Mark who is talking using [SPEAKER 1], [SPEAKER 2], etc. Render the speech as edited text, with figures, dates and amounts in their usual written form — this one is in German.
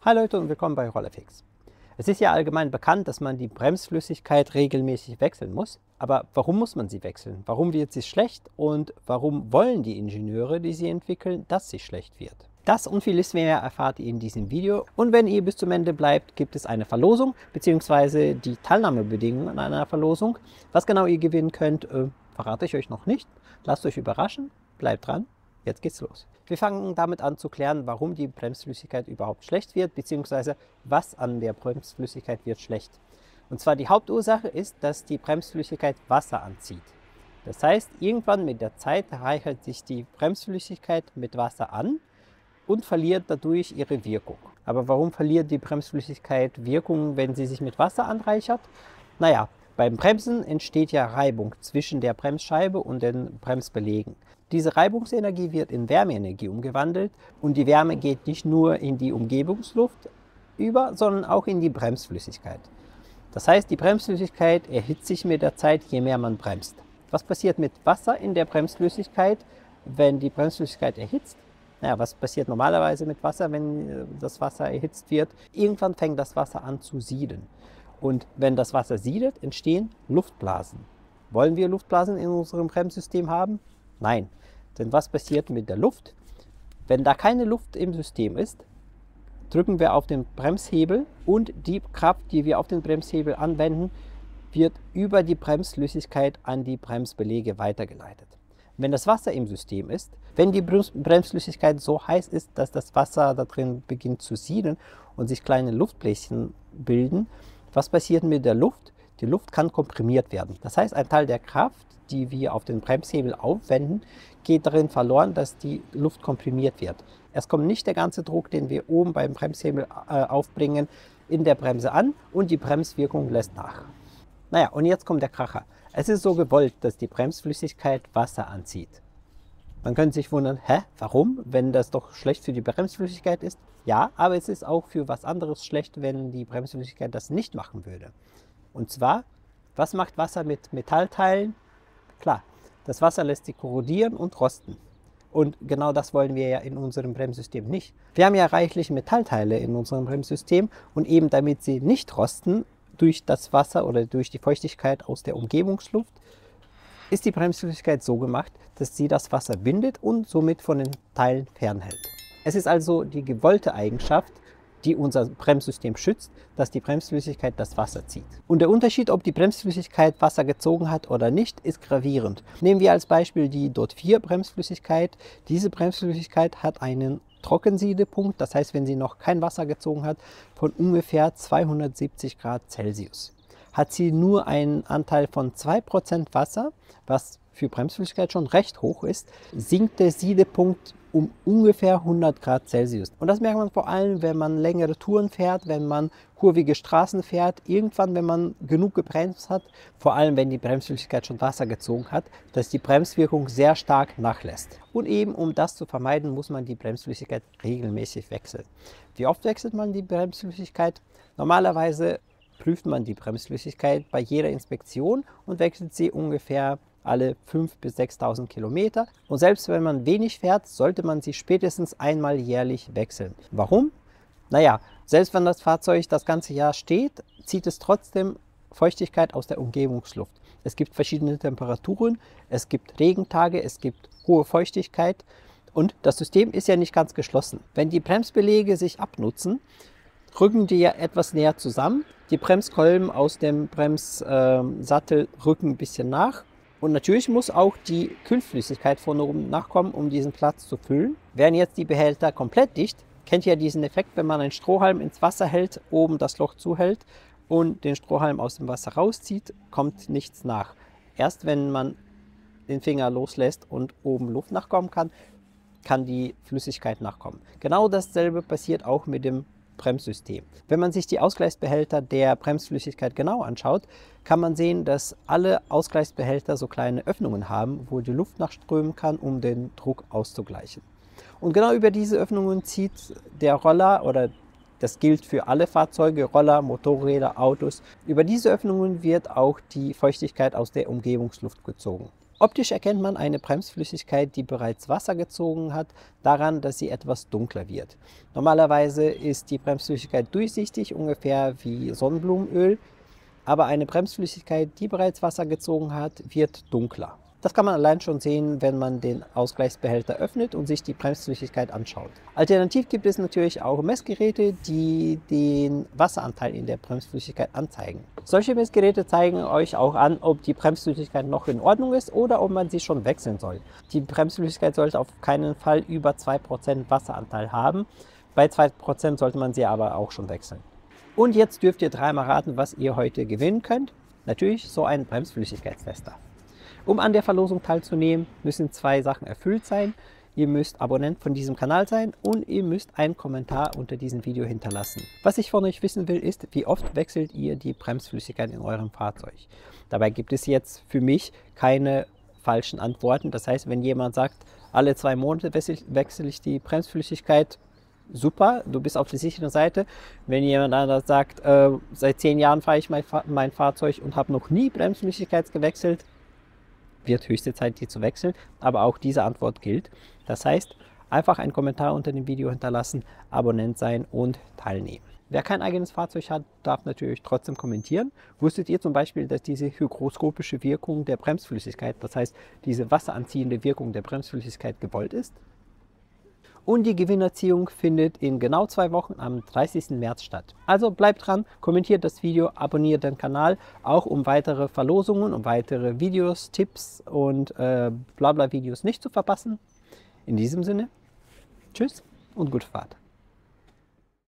[SPEAKER 1] Hi Leute und willkommen bei Rollerfix. Es ist ja allgemein bekannt, dass man die Bremsflüssigkeit regelmäßig wechseln muss. Aber warum muss man sie wechseln? Warum wird sie schlecht und warum wollen die Ingenieure, die sie entwickeln, dass sie schlecht wird? Das und vieles mehr erfahrt ihr in diesem Video. Und wenn ihr bis zum Ende bleibt, gibt es eine Verlosung bzw. die Teilnahmebedingungen an einer Verlosung. Was genau ihr gewinnen könnt, verrate ich euch noch nicht. Lasst euch überraschen, bleibt dran. Jetzt geht's los. Wir fangen damit an zu klären, warum die Bremsflüssigkeit überhaupt schlecht wird, beziehungsweise was an der Bremsflüssigkeit wird schlecht. Und zwar die Hauptursache ist, dass die Bremsflüssigkeit Wasser anzieht. Das heißt, irgendwann mit der Zeit reichert sich die Bremsflüssigkeit mit Wasser an und verliert dadurch ihre Wirkung. Aber warum verliert die Bremsflüssigkeit Wirkung, wenn sie sich mit Wasser anreichert? Naja, beim Bremsen entsteht ja Reibung zwischen der Bremsscheibe und den Bremsbelägen. Diese Reibungsenergie wird in Wärmeenergie umgewandelt und die Wärme geht nicht nur in die Umgebungsluft über, sondern auch in die Bremsflüssigkeit. Das heißt, die Bremsflüssigkeit erhitzt sich mit der Zeit, je mehr man bremst. Was passiert mit Wasser in der Bremsflüssigkeit, wenn die Bremsflüssigkeit erhitzt? Naja, was passiert normalerweise mit Wasser, wenn das Wasser erhitzt wird? Irgendwann fängt das Wasser an zu sieden. Und wenn das Wasser siedet, entstehen Luftblasen. Wollen wir Luftblasen in unserem Bremssystem haben? Nein. Denn was passiert mit der Luft? Wenn da keine Luft im System ist, drücken wir auf den Bremshebel und die Kraft, die wir auf den Bremshebel anwenden, wird über die Bremsflüssigkeit an die Bremsbeläge weitergeleitet. Wenn das Wasser im System ist, wenn die Bremsflüssigkeit so heiß ist, dass das Wasser da drin beginnt zu sieden und sich kleine Luftbläschen bilden, was passiert mit der Luft? Die Luft kann komprimiert werden. Das heißt, ein Teil der Kraft, die wir auf den Bremshebel aufwenden, geht darin verloren, dass die Luft komprimiert wird. Es kommt nicht der ganze Druck, den wir oben beim Bremshebel aufbringen, in der Bremse an und die Bremswirkung lässt nach. Naja, und jetzt kommt der Kracher. Es ist so gewollt, dass die Bremsflüssigkeit Wasser anzieht. Man könnte sich wundern, warum, wenn das doch schlecht für die Bremsflüssigkeit ist? Ja, aber es ist auch für was anderes schlecht, wenn die Bremsflüssigkeit das nicht machen würde. Und zwar, was macht Wasser mit Metallteilen? Klar, das Wasser lässt sich korrodieren und rosten. Und genau das wollen wir ja in unserem Bremssystem nicht. Wir haben ja reichlich Metallteile in unserem Bremssystem und eben damit sie nicht rosten durch das Wasser oder durch die Feuchtigkeit aus der Umgebungsluft, ist die Bremsflüssigkeit so gemacht, dass sie das Wasser bindet und somit von den Teilen fernhält. Es ist also die gewollte Eigenschaft, die unser Bremssystem schützt, dass die Bremsflüssigkeit das Wasser zieht. Und der Unterschied, ob die Bremsflüssigkeit Wasser gezogen hat oder nicht, ist gravierend. Nehmen wir als Beispiel die DOT 4 Bremsflüssigkeit. Diese Bremsflüssigkeit hat einen Trockensiedepunkt, das heißt, wenn sie noch kein Wasser gezogen hat, von ungefähr 270 Grad Celsius. Hat sie nur einen Anteil von 2% Wasser, was für Bremsflüssigkeit schon recht hoch ist, sinkt der Siedepunkt um ungefähr 100 Grad Celsius. Und das merkt man vor allem, wenn man längere Touren fährt, wenn man kurvige Straßen fährt, irgendwann, wenn man genug gebremst hat, vor allem wenn die Bremsflüssigkeit schon Wasser gezogen hat, dass die Bremswirkung sehr stark nachlässt. Und eben um das zu vermeiden, muss man die Bremsflüssigkeit regelmäßig wechseln. Wie oft wechselt man die Bremsflüssigkeit? Normalerweise prüft man die Bremsflüssigkeit bei jeder Inspektion und wechselt sie ungefähr alle 5.000 bis 6.000 Kilometer. Und selbst wenn man wenig fährt, sollte man sie spätestens einmal jährlich wechseln. Warum? Naja, selbst wenn das Fahrzeug das ganze Jahr steht, zieht es trotzdem Feuchtigkeit aus der Umgebungsluft. Es gibt verschiedene Temperaturen, es gibt Regentage, es gibt hohe Feuchtigkeit und das System ist ja nicht ganz geschlossen. Wenn die Bremsbeläge sich abnutzen, rücken die ja etwas näher zusammen. Die Bremskolben aus dem Bremssattel rücken ein bisschen nach. Und natürlich muss auch die Kühlflüssigkeit von oben nachkommen, um diesen Platz zu füllen. Wären jetzt die Behälter komplett dicht, kennt ihr ja diesen Effekt, wenn man einen Strohhalm ins Wasser hält, oben das Loch zuhält und den Strohhalm aus dem Wasser rauszieht, kommt nichts nach. Erst wenn man den Finger loslässt und oben Luft nachkommen kann, kann die Flüssigkeit nachkommen. Genau dasselbe passiert auch mit dem Bremssystem. Wenn man sich die Ausgleichsbehälter der Bremsflüssigkeit genau anschaut, kann man sehen, dass alle Ausgleichsbehälter so kleine Öffnungen haben, wo die Luft nachströmen kann, um den Druck auszugleichen. Und genau über diese Öffnungen zieht der Roller, oder das gilt für alle Fahrzeuge, Roller, Motorräder, Autos, über diese Öffnungen wird auch die Feuchtigkeit aus der Umgebungsluft gezogen. Optisch erkennt man eine Bremsflüssigkeit, die bereits Wasser gezogen hat, daran, dass sie etwas dunkler wird. Normalerweise ist die Bremsflüssigkeit durchsichtig, ungefähr wie Sonnenblumenöl, aber eine Bremsflüssigkeit, die bereits Wasser gezogen hat, wird dunkler. Das kann man allein schon sehen, wenn man den Ausgleichsbehälter öffnet und sich die Bremsflüssigkeit anschaut. Alternativ gibt es natürlich auch Messgeräte, die den Wasseranteil in der Bremsflüssigkeit anzeigen. Solche Messgeräte zeigen euch auch an, ob die Bremsflüssigkeit noch in Ordnung ist oder ob man sie schon wechseln soll. Die Bremsflüssigkeit sollte auf keinen Fall über 2% Wasseranteil haben. Bei 2% sollte man sie aber auch schon wechseln. Und jetzt dürft ihr dreimal raten, was ihr heute gewinnen könnt. Natürlich so einen Bremsflüssigkeitstester. Um an der Verlosung teilzunehmen, müssen 2 Sachen erfüllt sein. Ihr müsst Abonnent von diesem Kanal sein und ihr müsst einen Kommentar unter diesem Video hinterlassen. Was ich von euch wissen will, ist, wie oft wechselt ihr die Bremsflüssigkeit in eurem Fahrzeug? Dabei gibt es jetzt für mich keine falschen Antworten. Das heißt, wenn jemand sagt, alle 2 Monate wechsle ich die Bremsflüssigkeit, super, du bist auf der sicheren Seite. Wenn jemand anders sagt, seit 10 Jahren fahre ich mein Fahrzeug und habe noch nie Bremsflüssigkeit gewechselt, wird höchste Zeit, die zu wechseln, aber auch diese Antwort gilt. Das heißt, einfach einen Kommentar unter dem Video hinterlassen, Abonnent sein und teilnehmen. Wer kein eigenes Fahrzeug hat, darf natürlich trotzdem kommentieren. Wusstet ihr zum Beispiel, dass diese hygroskopische Wirkung der Bremsflüssigkeit, das heißt diese wasseranziehende Wirkung der Bremsflüssigkeit, gewollt ist? Und die Gewinnerziehung findet in genau 2 Wochen am 30. März statt. Also bleibt dran, kommentiert das Video, abonniert den Kanal, auch um weitere Verlosungen, um weitere Videos, Tipps und Blabla-Videos nicht zu verpassen. In diesem Sinne, tschüss und gute Fahrt.